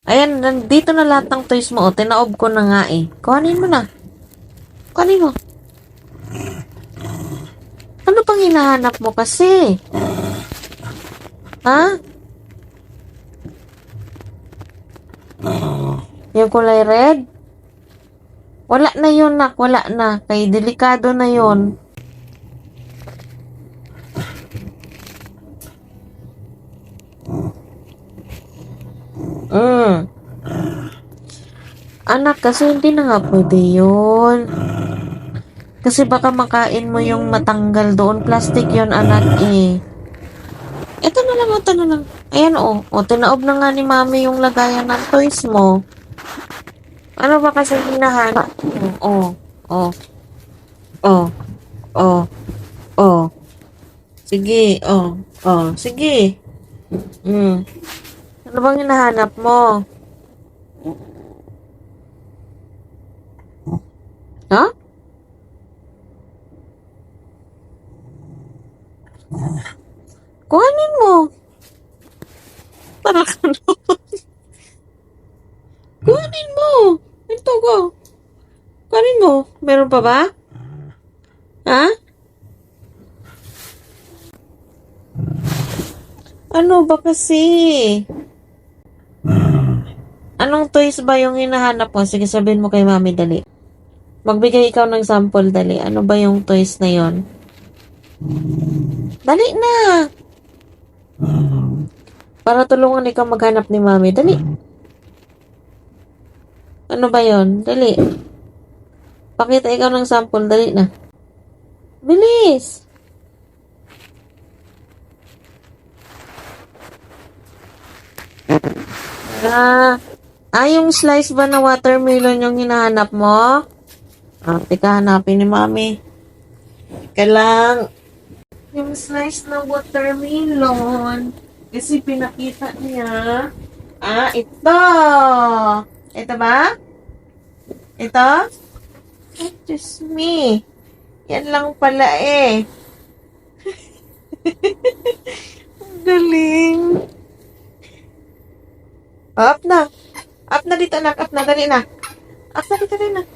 Ayan, nandito na lahat ng toys mo. O, tinaob ko na nga eh. Kuhanin mo na. Kuhanin mo. Ano pang hinahanap mo kasi? Ha? Yung kulay red? Wala na yun, nak. Wala na. Kay delikado na yun. Anak, kasi hindi na nga pwede yun. Kasi baka makain mo yung matanggal doon. Plastic yun, anak eh. Ito na lang, ito na lang. Ayan o. O, tinaob na nga ni mami yung lagayan ng toys mo. Ano ba kasi hinahanap? O, o, o, o, o. Sige, o, o, sige. Ano bang hinahanap mo? Ha? Kuhanin mo. Para ka naman. Kuhanin mo. Ito ko. Kuhanin mo. Meron pa ba? Ha? Ano ba kasi? Anong toys ba yung hinahanap mo? Sige, sabihin mo kay mami, dali. Magbigay ikaw ng sample, dali. Ano ba yung toys na yon? Dali na! Para tulungan ikaw maghanap ni mami, dali. Ano ba yon? Dali. Pakita ikaw ng sample, dali na. Bilis! Yung slice ba na watermelon yung hinahanap mo? Teka, hanapin ni mami. Teka lang. Yung slice na watermelon. Kasi pinakita niya. Ito. Ito ba? Ito? Oh, just me. Yan lang pala eh. Ang galing. Up na. Up na dito, anak. Up na, dali na. Up na dito, dali na.